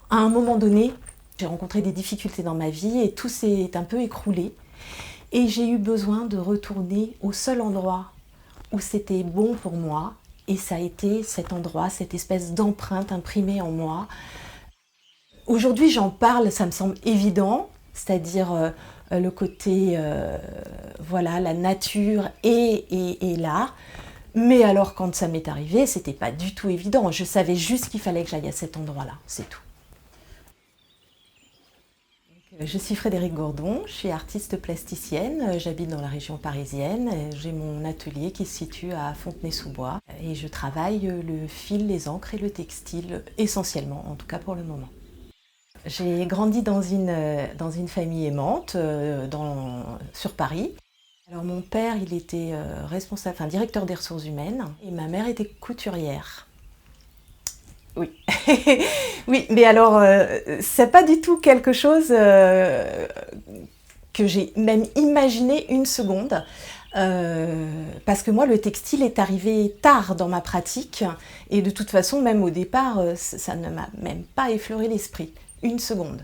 À un moment donné, j'ai rencontré des difficultés dans ma vie et tout s'est un peu écroulé. Et j'ai eu besoin de retourner au seul endroit où c'était bon pour moi. Et ça a été cet endroit, cette espèce d'empreinte imprimée en moi. Aujourd'hui, j'en parle, ça me semble évident, c'est-à-dire le côté, voilà, la nature et l'art. Mais alors, quand ça m'est arrivé, c'était pas du tout évident. Je savais juste qu'il fallait que j'aille à cet endroit-là, c'est tout. Je suis Frédérique Gordon, je suis artiste plasticienne, j'habite dans la région parisienne, j'ai mon atelier qui se situe à Fontenay-sous-Bois et je travaille le fil, les encres et le textile essentiellement, en tout cas pour le moment. J'ai grandi dans une famille aimante sur Paris. Alors mon père, il était responsable, enfin, directeur des ressources humaines et ma mère était couturière. Oui, oui, mais alors c'est pas du tout quelque chose que j'ai même imaginé une seconde. Parce que moi, le textile est arrivé tard dans ma pratique et de toute façon, même au départ, ça ne m'a même pas effleuré l'esprit, une seconde.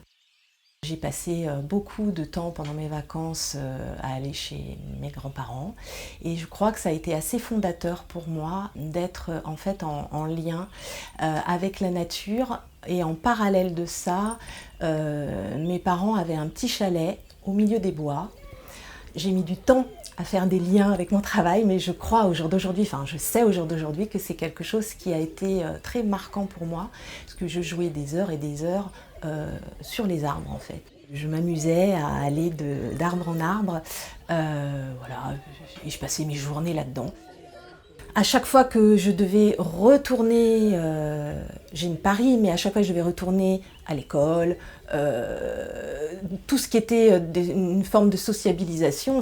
J'ai passé beaucoup de temps pendant mes vacances à aller chez mes grands-parents et je crois que ça a été assez fondateur pour moi d'être en fait en lien avec la nature et en parallèle de ça, mes parents avaient un petit chalet au milieu des bois. J'ai mis du temps à faire des liens avec mon travail, mais je crois au jour d'aujourd'hui, enfin je sais au jour d'aujourd'hui que c'est quelque chose qui a été très marquant pour moi, parce que je jouais des heures et des heures sur les arbres en fait. Je m'amusais à aller d'arbre en arbre, voilà, et je passais mes journées là-dedans. À chaque fois que je devais retourner, j'ai une Paris, mais à chaque fois que je devais retourner à l'école, tout ce qui était une forme de sociabilisation,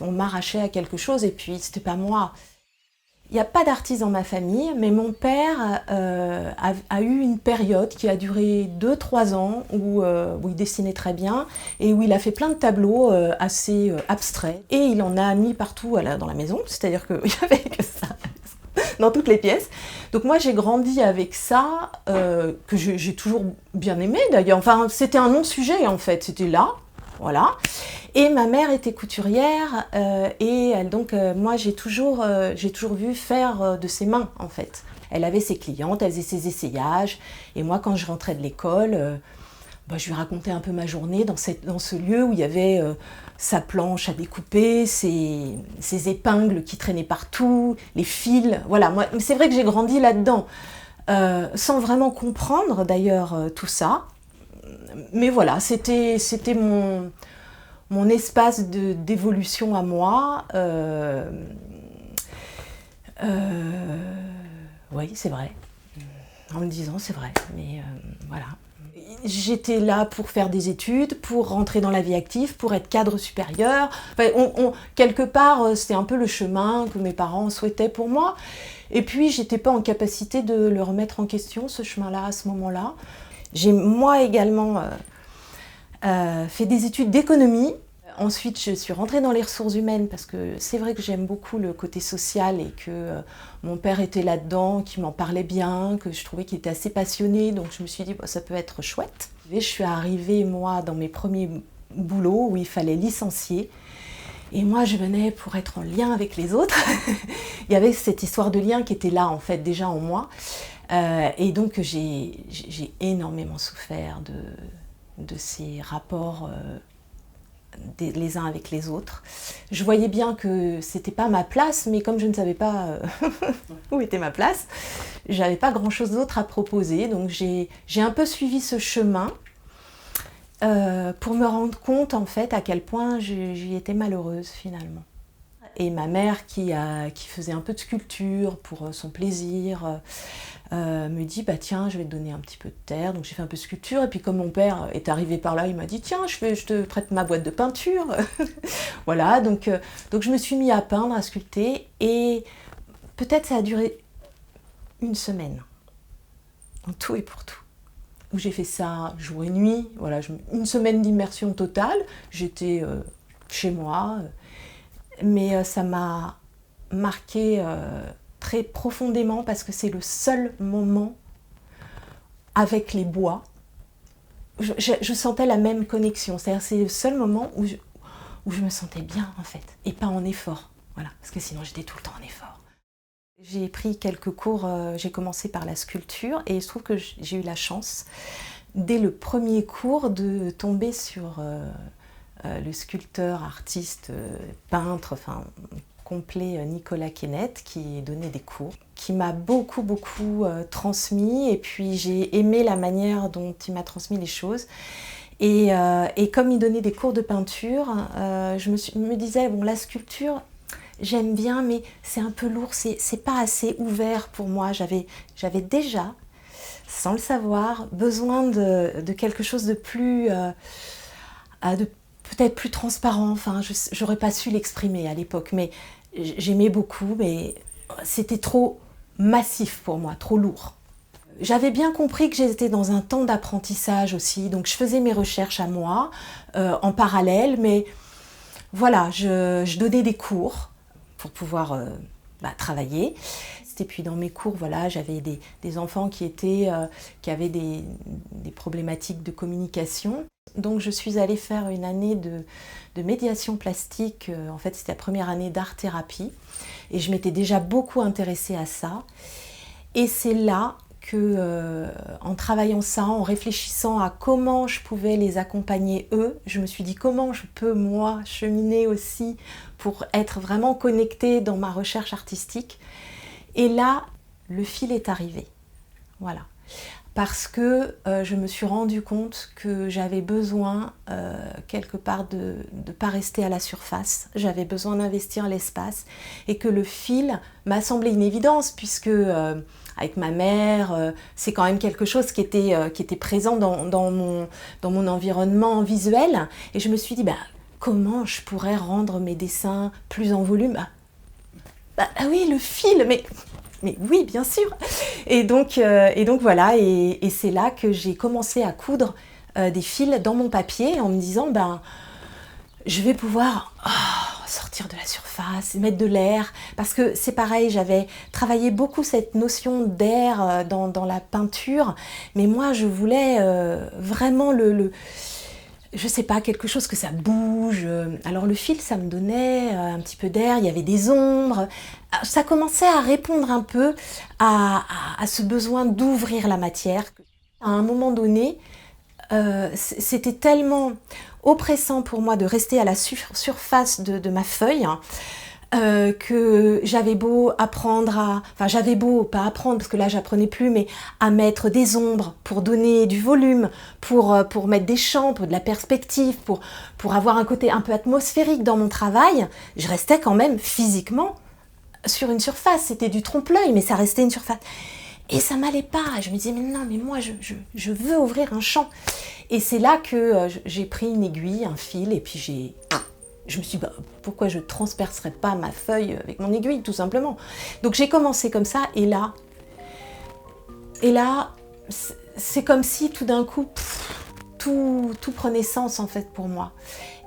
on m'arrachait à quelque chose et puis c'était pas moi. Il n'y a pas d'artiste dans ma famille, mais mon père a eu une période qui a duré 2-3 ans où il dessinait très bien et où il a fait plein de tableaux assez abstraits. Et il en a mis partout dans la maison, c'est-à-dire qu'il n'y avait que ça dans toutes les pièces. Donc moi j'ai grandi avec ça, que j'ai toujours bien aimé d'ailleurs. Enfin c'était un non-sujet en fait, c'était là, voilà. Et ma mère était couturière et donc moi j'ai toujours vu faire de ses mains en fait. Elle avait ses clientes, elle faisait ses essayages et moi quand je rentrais de l'école, je lui racontais un peu ma journée dans ce lieu où il y avait sa planche à découper, ses épingles qui traînaient partout, les fils. Voilà, moi c'est vrai que j'ai grandi là-dedans sans vraiment comprendre d'ailleurs tout ça. Mais voilà, c'était mon espace d'évolution à moi. Oui, c'est vrai. En me disant, c'est vrai. Mais voilà. J'étais là pour faire des études, pour rentrer dans la vie active, pour être cadre supérieur. Enfin, quelque part, c'était un peu le chemin que mes parents souhaitaient pour moi. Et puis, j'étais pas en capacité de le remettre en question, ce chemin-là, à ce moment-là. J'ai moi également fait des études d'économie. Ensuite, je suis rentrée dans les ressources humaines parce que c'est vrai que j'aime beaucoup le côté social et que mon père était là-dedans, qu'il m'en parlait bien, que je trouvais qu'il était assez passionné, donc je me suis dit ça peut être chouette. Et je suis arrivée, moi, dans mes premiers boulots où il fallait licencier. Et moi, je venais pour être en lien avec les autres. Il y avait cette histoire de lien qui était là, en fait, déjà en moi. Et donc, j'ai énormément souffert de ces rapports les uns avec les autres. Je voyais bien que c'était pas ma place, mais comme je ne savais pas où était ma place, j'avais pas grand-chose d'autre à proposer. Donc j'ai un peu suivi ce chemin pour me rendre compte en fait à quel point j'y étais malheureuse finalement. Et ma mère qui faisait un peu de sculpture pour son plaisir me dit tiens, je vais te donner un petit peu de terre. Donc j'ai fait un peu de sculpture et puis comme mon père est arrivé par là, il m'a dit tiens, je te prête ma boîte de peinture. Voilà, donc je me suis mis à peindre, à sculpter et peut-être ça a duré une semaine, en tout et pour tout. Où j'ai fait ça jour et nuit, voilà, une semaine d'immersion totale. J'étais chez moi, mais ça m'a marqué très profondément parce que c'est le seul moment avec les bois, je sentais la même connexion. C'est-à-dire c'est le seul moment où je me sentais bien en fait, et pas en effort. Voilà, parce que sinon j'étais tout le temps en effort. J'ai pris quelques cours, j'ai commencé par la sculpture et il se trouve que j'ai eu la chance, dès le premier cours, de tomber sur le sculpteur, artiste, peintre, enfin complet Nicolas Kenneth, qui donnait des cours, qui m'a beaucoup transmis, et puis j'ai aimé la manière dont il m'a transmis les choses. Et comme il donnait des cours de peinture, je me disais, bon, la sculpture, j'aime bien, mais c'est un peu lourd, c'est pas assez ouvert pour moi. J'avais déjà, sans le savoir, besoin de quelque chose de plus, peut-être plus transparent. Enfin, j'aurais pas su l'exprimer à l'époque, mais j'aimais beaucoup, mais c'était trop massif pour moi, trop lourd. J'avais bien compris que j'étais dans un temps d'apprentissage aussi, donc je faisais mes recherches à moi, en parallèle, mais voilà, je donnais des cours pour pouvoir travailler. Et puis dans mes cours, voilà, j'avais des enfants qui avaient des problématiques de communication. Donc je suis allée faire une année de médiation plastique. En fait, c'était la première année d'art-thérapie. Et je m'étais déjà beaucoup intéressée à ça. Et c'est là que, en travaillant ça, en réfléchissant à comment je pouvais les accompagner eux, je me suis dit comment je peux moi cheminer aussi pour être vraiment connectée dans ma recherche artistique. Et là, le fil est arrivé. Voilà. Parce que je me suis rendu compte que j'avais besoin quelque part de ne pas rester à la surface. J'avais besoin d'investir l'espace et que le fil m'a semblé une évidence puisque avec ma mère, c'est quand même quelque chose qui était présent dans mon environnement visuel. Et je me suis dit, comment je pourrais rendre mes dessins plus en volume ? Oui, le fil, mais oui, bien sûr. Et donc voilà, et c'est là que j'ai commencé à coudre des fils dans mon papier en me disant, je vais pouvoir sortir de la surface, mettre de l'air, parce que c'est pareil, j'avais travaillé beaucoup cette notion d'air dans la peinture, mais moi je voulais vraiment je sais pas, quelque chose que ça bouge. Alors le fil, ça me donnait un petit peu d'air, il y avait des ombres. Ça commençait à répondre un peu à ce besoin d'ouvrir la matière. À un moment donné, c'était tellement oppressant pour moi de rester à la surface de ma feuille, que j'avais beau pas apprendre parce que là j'apprenais plus, mais à mettre des ombres pour donner du volume, pour mettre des champs, pour de la perspective, pour avoir un côté un peu atmosphérique dans mon travail, je restais quand même physiquement sur une surface. C'était du trompe-l'œil, mais ça restait une surface. Et ça m'allait pas. Je me disais, mais non, mais moi je veux ouvrir un champ. Et c'est là que j'ai pris une aiguille, un fil, et puis je me suis dit, pourquoi je ne transpercerais pas ma feuille avec mon aiguille, tout simplement. Donc j'ai commencé comme ça, et là, c'est comme si tout d'un coup, tout prenait sens en fait pour moi.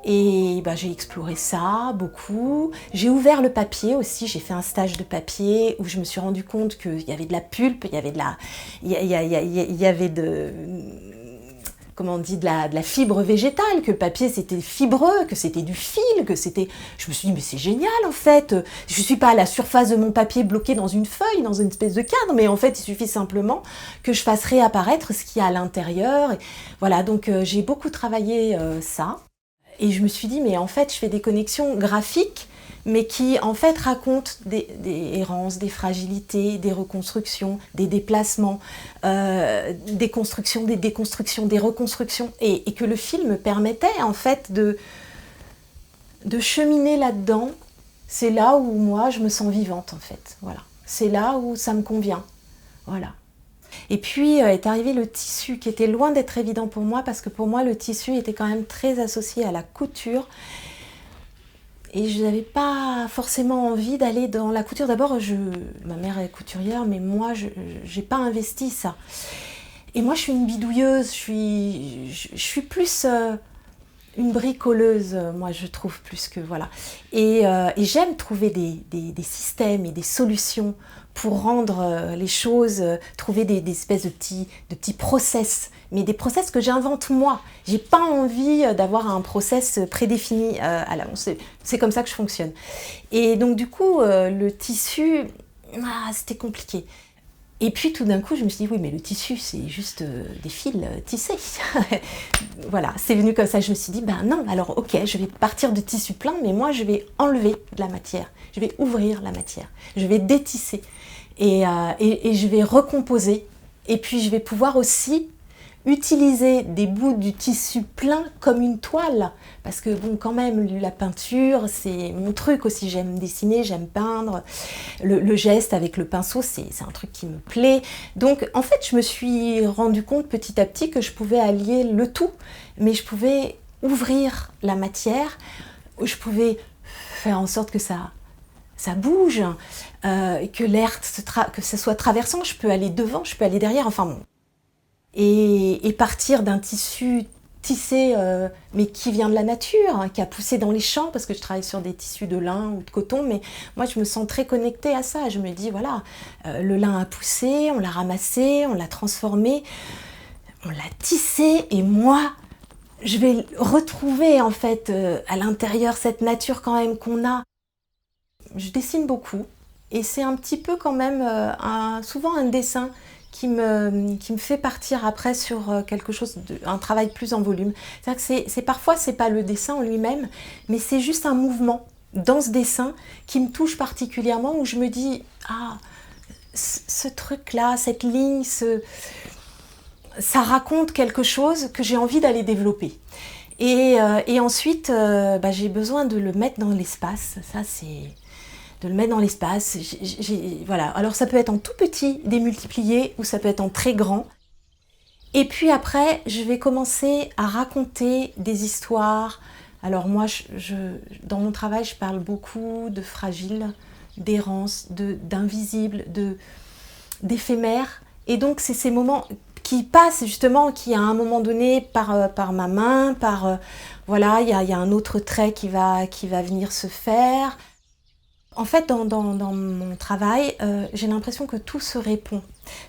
Et j'ai exploré ça beaucoup. J'ai ouvert le papier aussi, j'ai fait un stage de papier où je me suis rendu compte qu'il y avait de la pulpe, il y avait comment on dit, de la fibre végétale, que le papier c'était fibreux, que c'était du fil, je me suis dit, mais c'est génial en fait, je suis pas à la surface de mon papier bloqué dans une feuille, dans une espèce de cadre, mais en fait il suffit simplement que je fasse réapparaître ce qu'il y a à l'intérieur. Et voilà, donc j'ai beaucoup travaillé ça, et je me suis dit, mais en fait je fais des connexions graphiques, mais qui en fait racontent des errances, des fragilités, des reconstructions, des déplacements, des constructions, des déconstructions, des reconstructions, et que le film permettait en fait de cheminer là-dedans. C'est là où moi je me sens vivante en fait, voilà. C'est là où ça me convient, voilà. Et puis est arrivé le tissu qui était loin d'être évident pour moi, parce que pour moi le tissu était quand même très associé à la couture. Et je n'avais pas forcément envie d'aller dans la couture. D'abord, ma mère est couturière, mais moi, je n'ai pas investi ça. Et moi, je suis une bidouilleuse, je suis plus une bricoleuse, moi je trouve plus que voilà. Et j'aime trouver des systèmes et des solutions pour rendre les choses, trouver des espèces de petits process, mais des process que j'invente moi. J'ai pas envie d'avoir un process prédéfini à l'avance. C'est comme ça que je fonctionne. Et donc du coup, le tissu, c'était compliqué. Et puis tout d'un coup, je me suis dit, oui, mais le tissu, c'est juste des fils tissés. Voilà, c'est venu comme ça. Je me suis dit, ben non, alors ok, je vais partir de tissu plein, mais moi, je vais enlever de la matière. Je vais ouvrir la matière. Je vais détisser. Et je vais recomposer. Et puis, je vais pouvoir aussi utiliser des bouts du tissu plein comme une toile, parce que bon, quand même, la peinture, c'est mon truc aussi. J'aime dessiner, j'aime peindre. Le geste avec le pinceau, c'est un truc qui me plaît. Donc, en fait, je me suis rendu compte petit à petit que je pouvais allier le tout, mais je pouvais ouvrir la matière, je pouvais faire en sorte que ça bouge, que l'air, que ça soit traversant. Je peux aller devant, je peux aller derrière, enfin bon. Et partir d'un tissu tissé, mais qui vient de la nature, hein, qui a poussé dans les champs, parce que je travaille sur des tissus de lin ou de coton, mais moi je me sens très connectée à ça. Je me dis, voilà, le lin a poussé, on l'a ramassé, on l'a transformé, on l'a tissé, et moi, je vais retrouver en fait à l'intérieur cette nature quand même qu'on a. Je dessine beaucoup, et c'est un petit peu quand même souvent un dessin qui me fait partir après sur quelque chose, un travail plus en volume. C'est-à-dire que parfois, c'est pas le dessin en lui-même, mais c'est juste un mouvement dans ce dessin qui me touche particulièrement, où je me dis, ah, ce truc-là, cette ligne, ça raconte quelque chose que j'ai envie d'aller développer. Et ensuite, j'ai besoin de le mettre dans l'espace. Ça, c'est de le mettre dans l'espace. Voilà. Alors ça peut être en tout petit, démultiplié, ou ça peut être en très grand. Et puis après, je vais commencer à raconter des histoires. Alors moi, dans mon travail, je parle beaucoup de fragile, d'errance, d'invisible, d'éphémère. Et donc c'est ces moments qui passent justement, qui à un moment donné par ma main, voilà, il y a un autre trait qui va venir se faire. En fait, dans mon travail, j'ai l'impression que tout se répond.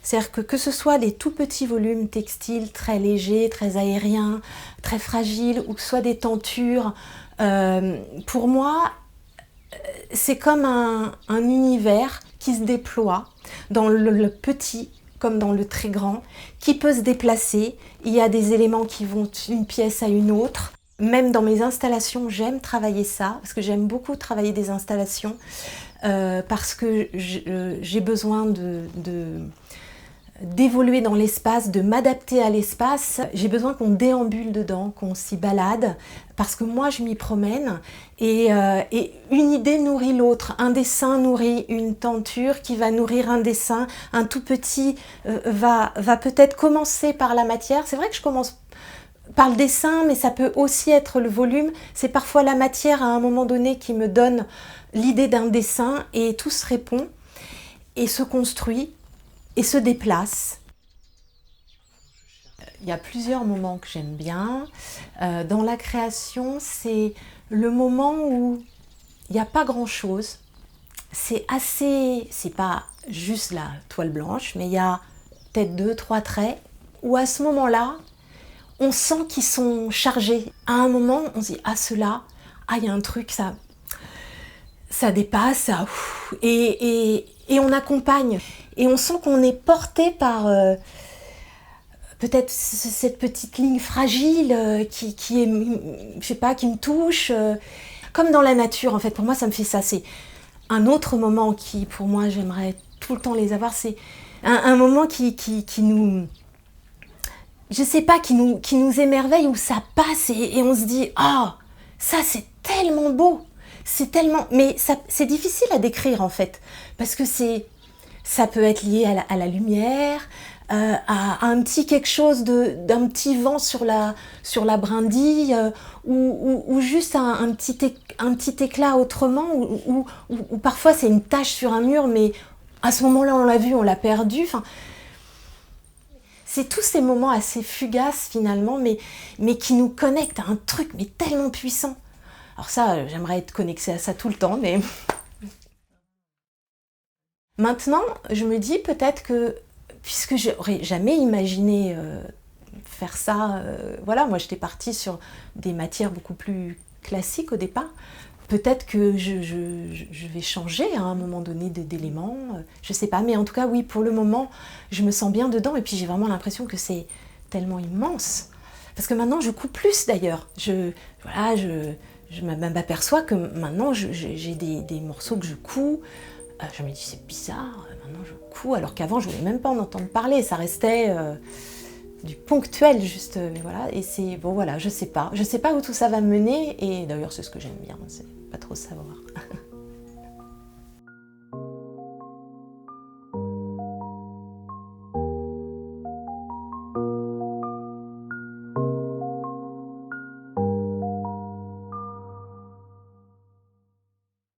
C'est-à-dire que ce soit des tout petits volumes textiles, très légers, très aériens, très fragiles, ou que ce soit des tentures, pour moi, c'est comme un univers qui se déploie dans le petit comme dans le très grand, qui peut se déplacer. Il y a des éléments qui vont d'une pièce à une autre. Même dans mes installations, j'aime travailler ça, parce que j'aime beaucoup travailler des installations, parce que j'ai besoin d'évoluer dans l'espace, de m'adapter à l'espace. J'ai besoin qu'on déambule dedans, qu'on s'y balade, parce que moi je m'y promène, et une idée nourrit l'autre. Un dessin nourrit une tenture qui va nourrir un dessin. Un tout petit va peut-être commencer par la matière. C'est vrai que je commence par le dessin, mais ça peut aussi être le volume. C'est parfois la matière à un moment donné qui me donne l'idée d'un dessin, et tout se répond et se construit et se déplace. Il y a plusieurs moments que j'aime bien. Dans la création, c'est le moment où il n'y a pas grand-chose. C'est pas juste la toile blanche, mais il y a peut-être 2-3 traits où à ce moment-là, on sent qu'ils sont chargés. À un moment, on se dit, ah, ceux-là, ah, il y a un truc, ça dépasse, ça, et on accompagne. Et on sent qu'on est porté par peut-être cette petite ligne fragile qui est, je sais pas, qui me touche. Comme dans la nature, en fait, pour moi, ça me fait ça. C'est un autre moment qui, pour moi, j'aimerais tout le temps les avoir. C'est un moment qui nous... Je sais pas, qui nous émerveille, où ça passe et on se dit, ah, ça c'est tellement beau, c'est tellement... Mais c'est difficile à décrire en fait, parce que ça peut être lié à la lumière, à un petit quelque chose, d'un petit vent sur la brindille, ou juste un petit éclat autrement, ou parfois c'est une tache sur un mur, mais à ce moment-là on l'a vu, on l'a perdu. Enfin, C'est tous ces moments assez fugaces finalement, mais qui nous connectent à un truc mais tellement puissant. Alors ça, j'aimerais être connectée à ça tout le temps, mais... Maintenant, je me dis peut-être que, puisque j'aurais jamais imaginé faire ça, voilà, moi j'étais partie sur des matières beaucoup plus classiques au départ, peut-être que je vais changer à un moment donné d'éléments, je sais pas, mais en tout cas oui, pour le moment, je me sens bien dedans et puis j'ai vraiment l'impression que c'est tellement immense. Parce que maintenant je couds plus d'ailleurs, voilà, je m'aperçois que maintenant j'ai des morceaux que je couds, je me dis c'est bizarre, maintenant je couds, alors qu'avant je voulais même pas en entendre parler, ça restait du ponctuel juste, mais voilà, et c'est, bon voilà, je sais pas où tout ça va me mener, et d'ailleurs c'est ce que j'aime bien, c'est pas trop savoir.